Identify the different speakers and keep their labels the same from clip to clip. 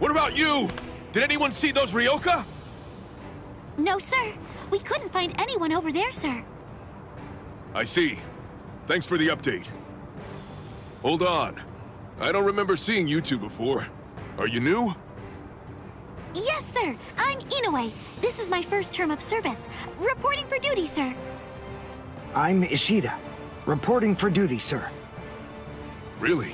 Speaker 1: What about you? Did anyone see those Ryoka?
Speaker 2: No, sir. We couldn't find anyone over there, sir.
Speaker 1: I see. Thanks for the update. Hold on. I don't remember seeing you two before. Are you new?
Speaker 2: Yes, sir. I'm Inoue. This is my first term of service. Reporting for duty, sir.
Speaker 3: I'm Ishida. Reporting for duty, sir.
Speaker 1: Really?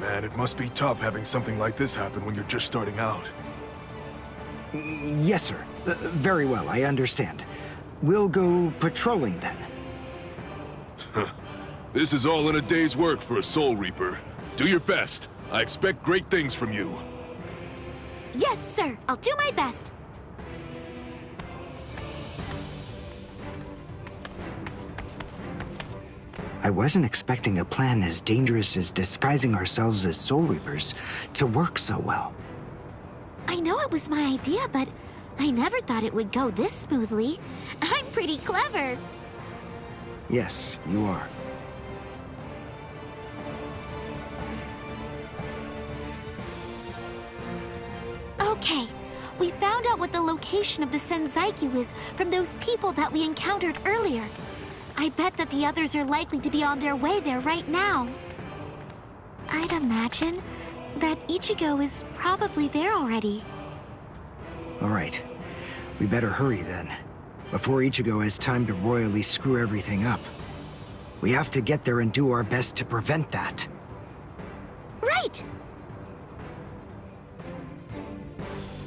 Speaker 1: Man, it must be tough having something like this happen when you're just starting out.
Speaker 3: Yes, sir. Very well, I understand. We'll go patrolling then.
Speaker 1: This is all in a day's work for a Soul Reaper. Do your best. I expect great things from you.
Speaker 2: Yes, sir. I'll do my best.
Speaker 3: I wasn't expecting a plan as dangerous as disguising ourselves as Soul Reapers to work so well.
Speaker 2: I know it was my idea, but I never thought it would go this smoothly. I'm pretty clever.
Speaker 3: Yes, you are.
Speaker 2: Okay, we found out what the location of the Senzaikyu is from those people that we encountered earlier. I bet that the others are likely to be on their way there right now. I'd imagine that Ichigo is probably there already.
Speaker 3: All right. We better hurry then, before Ichigo has time to royally screw everything up. We have to get there and do our best to prevent that.
Speaker 2: Right!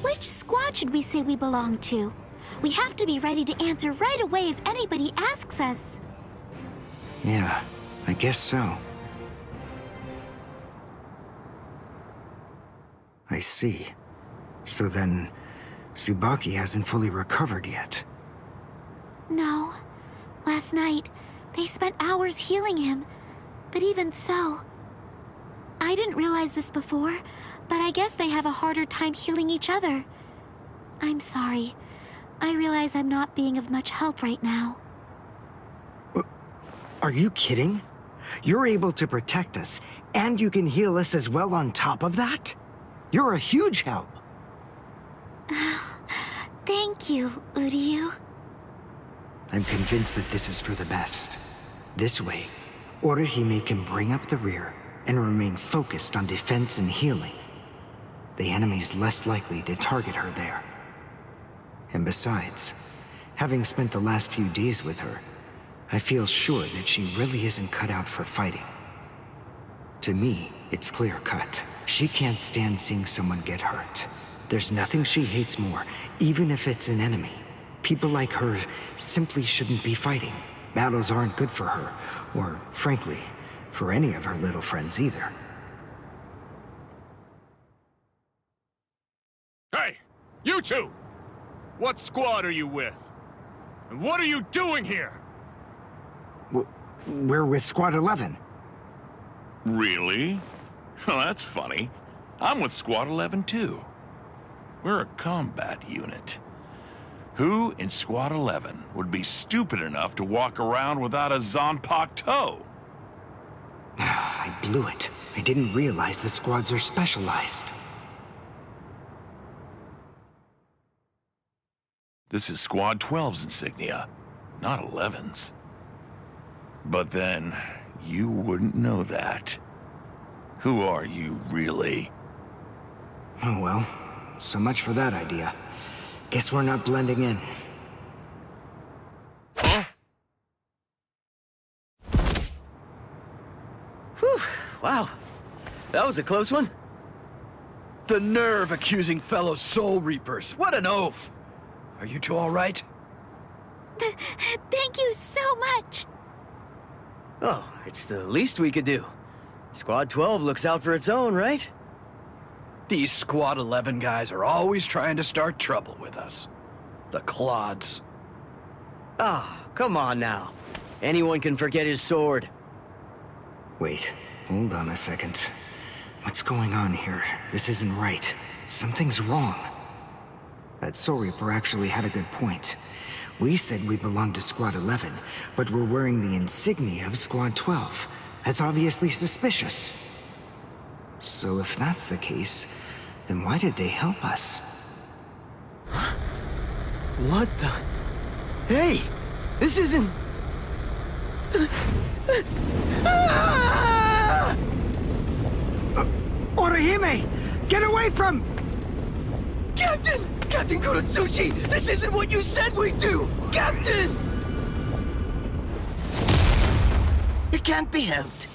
Speaker 2: Which squad should we say we belong to? We have to be ready to answer right away if anybody asks us.
Speaker 3: Yeah, I guess so. I see. So then, Tsubaki hasn't fully recovered yet.
Speaker 2: No. Last night, they spent hours healing him. But even so... I didn't realize this before, but I guess they have a harder time healing each other. I'm sorry. I realize I'm not being of much help right now.
Speaker 3: Are you kidding? You're able to protect us, and you can heal us as well on top of that? You're a huge help.
Speaker 2: Thank you, Uryu.
Speaker 3: I'm convinced that this is for the best. This way, Orihime can bring up the rear and remain focused on defense and healing. The enemy's less likely to target her there. And besides, having spent the last few days with her, I feel sure that she really isn't cut out for fighting. To me, it's clear-cut. She can't stand seeing someone get hurt. There's nothing she hates more, even if it's an enemy. People like her simply shouldn't be fighting. Battles aren't good for her, or, frankly, for any of her little friends either.
Speaker 4: Hey, you two! What squad are you with? And what are you doing here?
Speaker 3: We're with Squad 11.
Speaker 5: Really? Well, that's funny. I'm with Squad 11 too. We're a combat unit. Who in Squad 11 would be stupid enough to walk around without a Zanpakuto toe?
Speaker 3: I blew it. I didn't realize the squads are specialized.
Speaker 5: This is Squad 12's insignia, not 11's. But then, you wouldn't know that. Who are you, really?
Speaker 3: Oh well, so much for that idea. Guess we're not blending in.
Speaker 5: Huh?
Speaker 6: Whew, wow. That was a close one.
Speaker 7: The nerve accusing fellow Soul Reapers. What an oaf! Are you two all right?
Speaker 2: Thank you so much.
Speaker 6: Oh, it's the least we could do. Squad 12 looks out for its own, right?
Speaker 7: These Squad 11 guys are always trying to start trouble with us. The clods.
Speaker 6: Ah, come on now. Anyone can forget his sword.
Speaker 3: Wait, hold on a second. What's going on here? This isn't right. Something's wrong. That Soul Reaper actually had a good point. We said we belonged to Squad 11, but we're wearing the insignia of Squad 12. That's obviously suspicious. So if that's the case, then why did they help us?
Speaker 6: What the? Hey! This isn't...
Speaker 3: Orihime! Get away from...
Speaker 6: Captain! Captain Kuratsuchi! This isn't what you said we'd do! Captain!
Speaker 8: It can't be helped.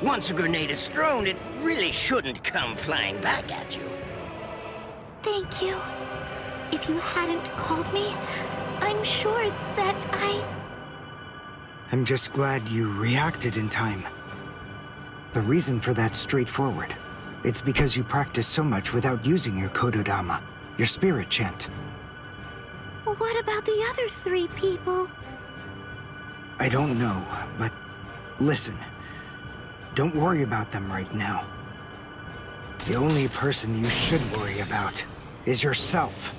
Speaker 8: Once a grenade is thrown, it really shouldn't come flying back at you.
Speaker 2: Thank you. If you hadn't called me, I'm sure that
Speaker 3: I'm just glad you reacted in time. The reason for that's straightforward. It's because you practiced so much without using your Kododama, your spirit chant.
Speaker 2: What about the other 3 people?
Speaker 3: I don't know, but listen. Don't worry about them right now. The only person you should worry about is yourself.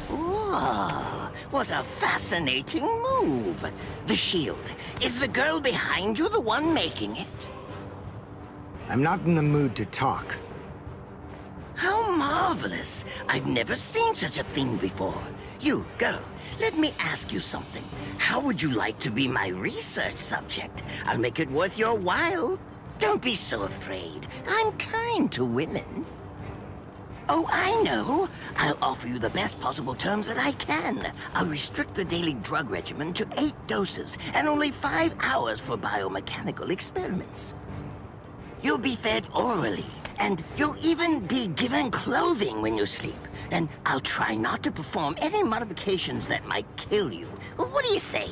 Speaker 8: Whoa, what a fascinating move. The shield. Is the girl behind you the one making it?
Speaker 3: I'm not in the mood to talk.
Speaker 8: How marvelous. I've never seen such a thing before. You, girl, let me ask you something. How would you like to be my research subject? I'll make it worth your while. Don't be so afraid. I'm kind to women. Oh, I know. I'll offer you the best possible terms that I can. I'll restrict the daily drug regimen to 8 doses and only 5 hours for biomechanical experiments. You'll be fed orally, and you'll even be given clothing when you sleep. And I'll try not to perform any modifications that might kill you. What do you say?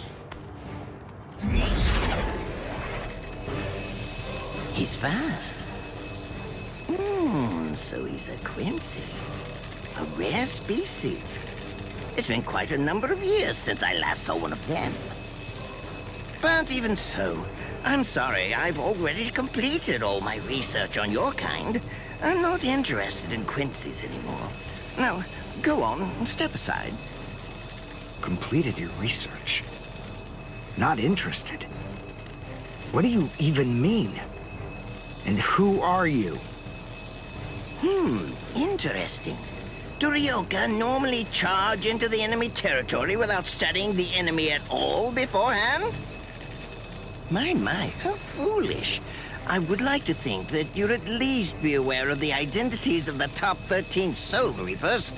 Speaker 8: He's fast. So he's a Quincy. A rare species. It's been quite a number of years since I last saw one of them. But even so, I'm sorry, I've already completed all my research on your kind. I'm not interested in Quincy's anymore. Now, go on, step aside.
Speaker 3: Completed your research? Not interested? What do you even mean? And who are you?
Speaker 8: Interesting. Do Ryoka normally charge into the enemy territory without studying the enemy at all beforehand? My, how foolish. I would like to think that you'd at least be aware of the identities of the top 13 Soul Reapers.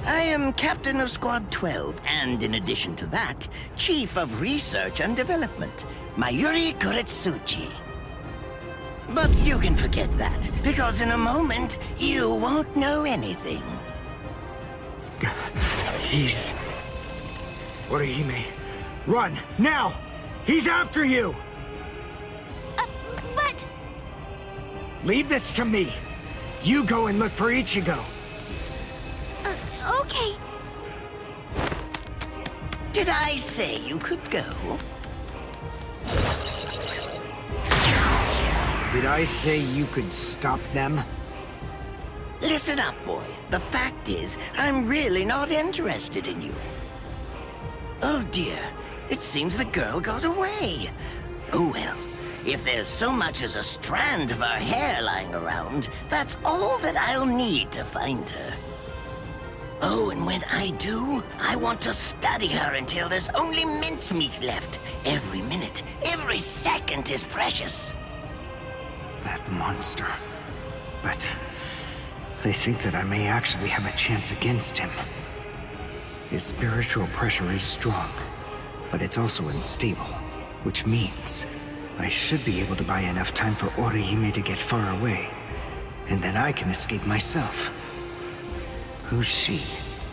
Speaker 8: I am Captain of Squad 12, and in addition to that, Chief of Research and Development, Mayuri Kuretsuchi. But you can forget that, because in a moment, you won't know anything.
Speaker 3: He's... Orihime, run, now! He's after you!
Speaker 2: But...
Speaker 3: Leave this to me. You go and look for Ichigo.
Speaker 2: Okay.
Speaker 8: Did I say you could go?
Speaker 3: Did I say you could stop them?
Speaker 8: Listen up, boy. The fact is, I'm really not interested in you. Oh dear, it seems the girl got away. Oh well, if there's so much as a strand of her hair lying around, that's all that I'll need to find her. Oh, and when I do, I want to study her until there's only mincemeat left. Every minute, every second is precious.
Speaker 3: That monster. But I think that I may actually have a chance against him. His spiritual pressure is strong, but it's also unstable, which means I should be able to buy enough time for Orihime to get far away, and then I can escape myself. Who's she?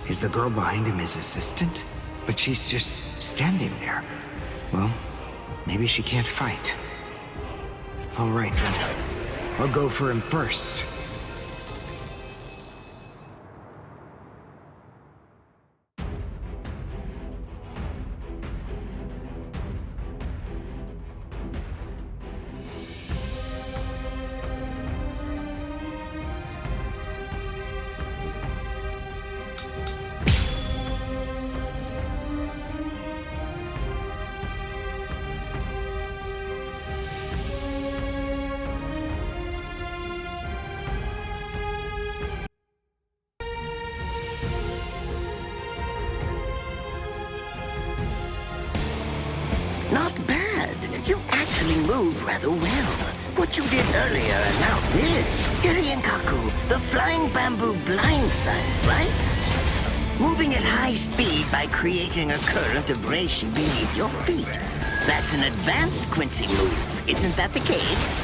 Speaker 3: Is the girl behind him his assistant? But she's just standing there. Well, maybe she can't fight. All right, then. I'll go for him first.
Speaker 8: You actually moved rather well. What you did earlier and now this. Irienkaku, the flying bamboo blindside, right? Moving at high speed by creating a current of reishi beneath your feet. That's an advanced Quincy move, isn't that the case?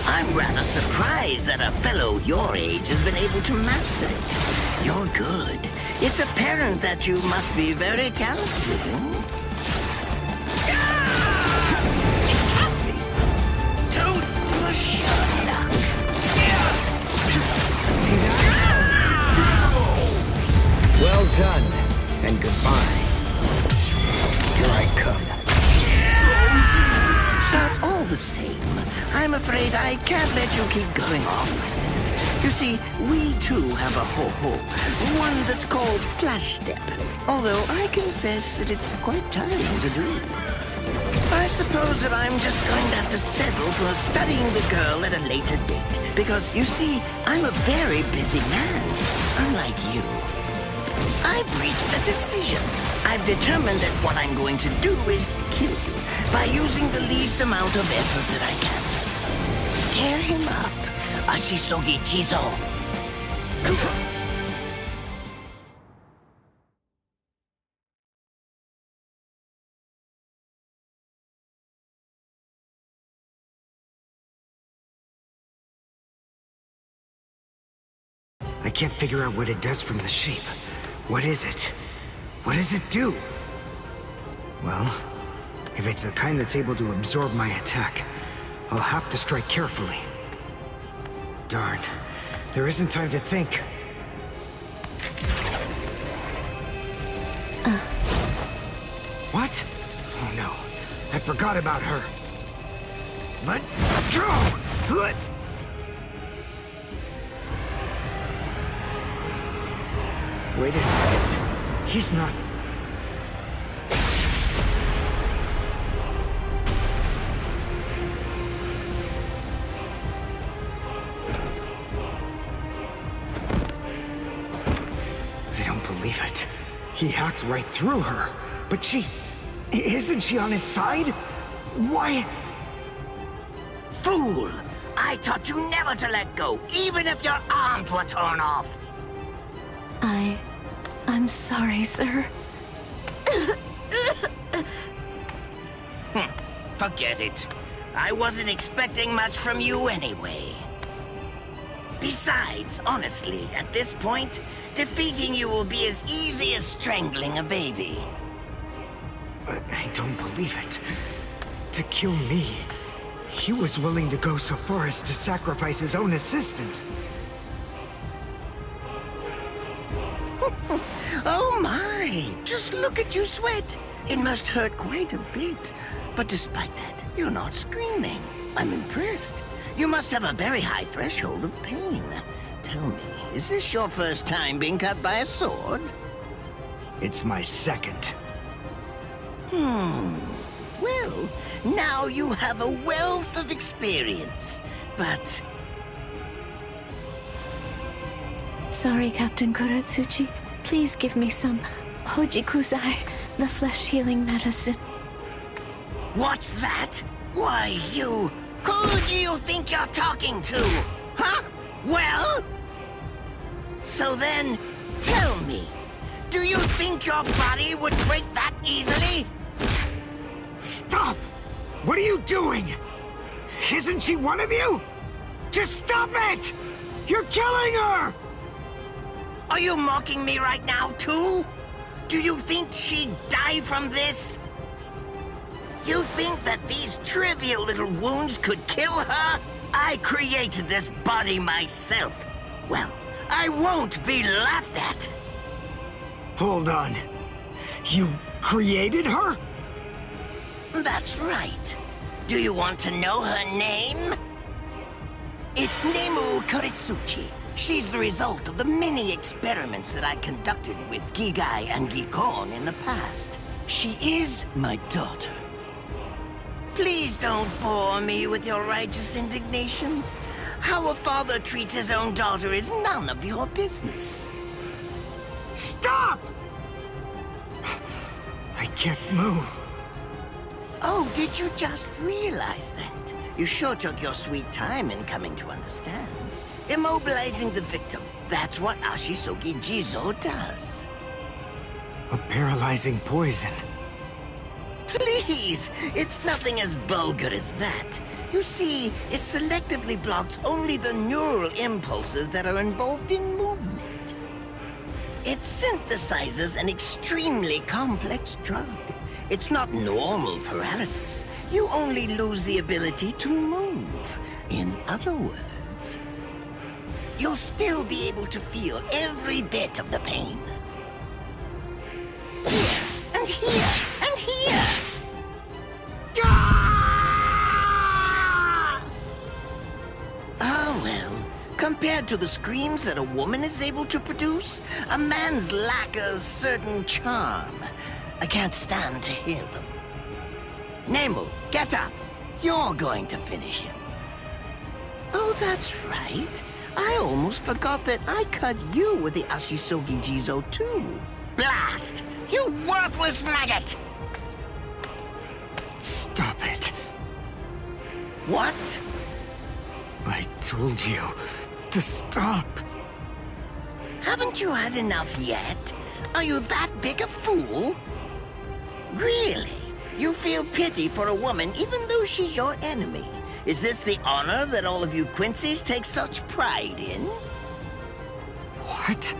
Speaker 8: I'm rather surprised that a fellow your age has been able to master it. You're good. It's apparent that you must be very talented. Don't push your luck.
Speaker 3: See that? Well done, and goodbye. Here I come.
Speaker 8: But all the same, I'm afraid I can't let you keep going on like that. You see, we too have a ho-ho, one that's called Flash Step. Although I confess that it's quite tiring to do. I suppose that I'm just going to have to settle for studying the girl at a later date. Because, you see, I'm a very busy man, unlike you. I've reached a decision. I've determined that what I'm going to do is kill you by using the least amount of effort that I can. Tear him up. Ashisogi Chizo.
Speaker 3: I can't figure out what it does from the shape. What is it? What does it do? Well, if it's the kind that's able to absorb my attack, I'll have to strike carefully. Darn, there isn't time to think. What? Oh no, I forgot about her. Let go! Wait a second. He's not... I don't believe it. He hacked right through her. But she... Isn't she on his side? Why...
Speaker 8: Fool! I taught you never to let go, even if your arms were torn off.
Speaker 2: I'm sorry, sir.
Speaker 8: Forget it. I wasn't expecting much from you anyway. Besides, honestly, at this point, defeating you will be as easy as strangling a baby.
Speaker 3: I don't believe it. To kill me, he was willing to go so far as to sacrifice his own assistant.
Speaker 8: Oh my! Just look at you sweat! It must hurt quite a bit. But despite that, you're not screaming. I'm impressed. You must have a very high threshold of pain. Tell me, is this your first time being cut by a sword?
Speaker 3: It's my second.
Speaker 8: Well, now you have a wealth of experience. But...
Speaker 2: Sorry, Captain Kuratsuchi. Please give me some Hojikuzai, the flesh-healing medicine.
Speaker 8: What's that? Why, you... Who do you think you're talking to? Huh? Well? So then, tell me, do you think your body would break that easily?
Speaker 3: Stop! What are you doing? Isn't she one of you? Just stop it! You're killing her!
Speaker 8: Are you mocking me right now, too? Do you think she'd die from this? You think that these trivial little wounds could kill her? I created this body myself. Well, I won't be laughed at.
Speaker 3: Hold on. You created her?
Speaker 8: That's right. Do you want to know her name? It's Nemu Kuritsuchi. She's the result of the many experiments that I conducted with Gigai and Gikon in the past. She is my daughter. Please don't bore me with your righteous indignation. How a father treats his own daughter is none of your business.
Speaker 3: Stop! I can't move.
Speaker 8: Oh, did you just realize that? You sure took your sweet time in coming to understand. Immobilizing the victim. That's what Ashisogi Jizo does.
Speaker 3: A paralyzing poison.
Speaker 8: Please! It's nothing as vulgar as that. You see, it selectively blocks only the neural impulses that are involved in movement. It synthesizes an extremely complex drug. It's not normal paralysis. You only lose the ability to move. In other words, you'll still be able to feel every bit of the pain. Here, and here, and here! Ah, well, compared to the screams that a woman is able to produce, a man's lack a certain charm. I can't stand to hear them. Nemo, get up. You're going to finish him. Oh, that's right. I almost forgot that I cut you with the Ashisogi Jizo too. Blast! You worthless maggot!
Speaker 3: Stop it.
Speaker 8: What?
Speaker 3: I told you to stop.
Speaker 8: Haven't you had enough yet? Are you that big a fool? Really? You feel pity for a woman even though she's your enemy? Is this the honor that all of you Quincy's take such pride in?
Speaker 3: What?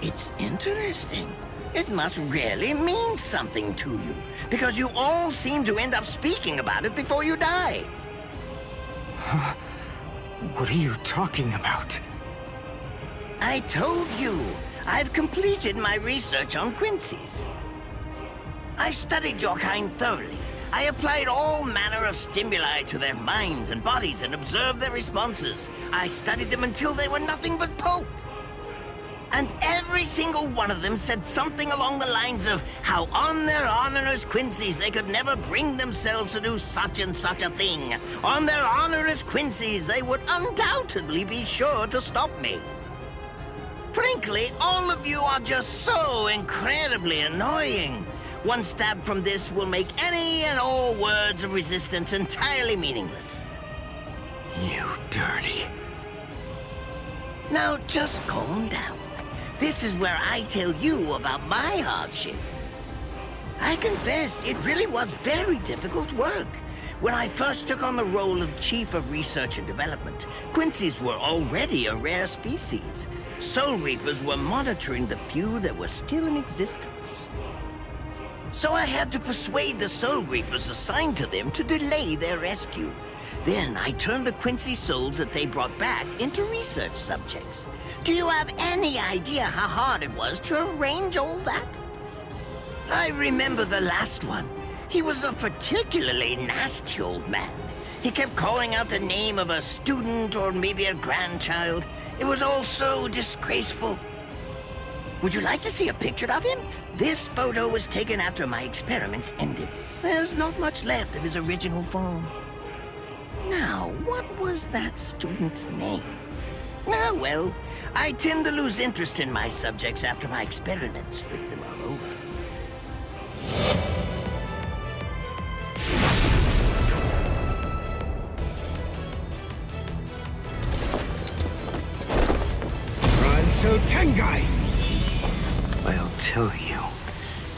Speaker 8: It's interesting. It must really mean something to you, because you all seem to end up speaking about it before you die.
Speaker 3: What are you talking about?
Speaker 8: I told you, I've completed my research on Quincy's. I studied your kind thoroughly. I applied all manner of stimuli to their minds and bodies and observed their responses. I studied them until they were nothing but pulp. And every single one of them said something along the lines of how on their honor as Quincy's they could never bring themselves to do such and such a thing. On their honor as Quincy's they would undoubtedly be sure to stop me. Frankly, all of you are just so incredibly annoying. One stab from this will make any and all words of resistance entirely meaningless.
Speaker 3: You dirty.
Speaker 8: Now just calm down. This is where I tell you about my hardship. I confess, it really was very difficult work. When I first took on the role of Chief of Research and Development, Quincy's were already a rare species. Soul Reapers were monitoring the few that were still in existence. So I had to persuade the Soul Reapers assigned to them to delay their rescue. Then I turned the Quincy souls that they brought back into research subjects. Do you have any idea how hard it was to arrange all that? I remember the last one. He was a particularly nasty old man. He kept calling out the name of a student or maybe a grandchild. It was all so disgraceful. Would you like to see a picture of him? This photo was taken after my experiments ended. There's not much left of his original form. Now, what was that student's name? Ah, well, I tend to lose interest in my subjects after my experiments with them are over.
Speaker 3: Ranso Tengai! I'll tell you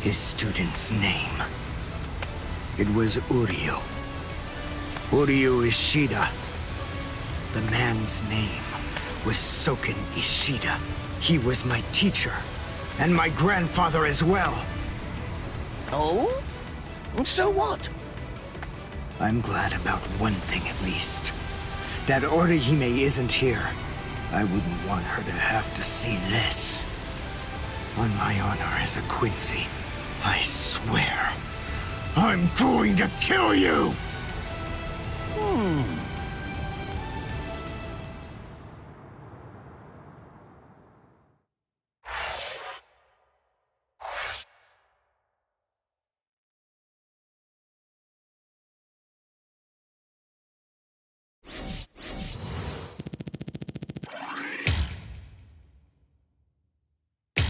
Speaker 3: his student's name. It was Uryu. Uryu Ishida. The man's name was Soken Ishida. He was my teacher, and my grandfather as well.
Speaker 8: Oh? So what?
Speaker 3: I'm glad about one thing at least. That Orihime isn't here. I wouldn't want her to have to see this. On my honor as a Quincy, I swear, I'm going to kill you!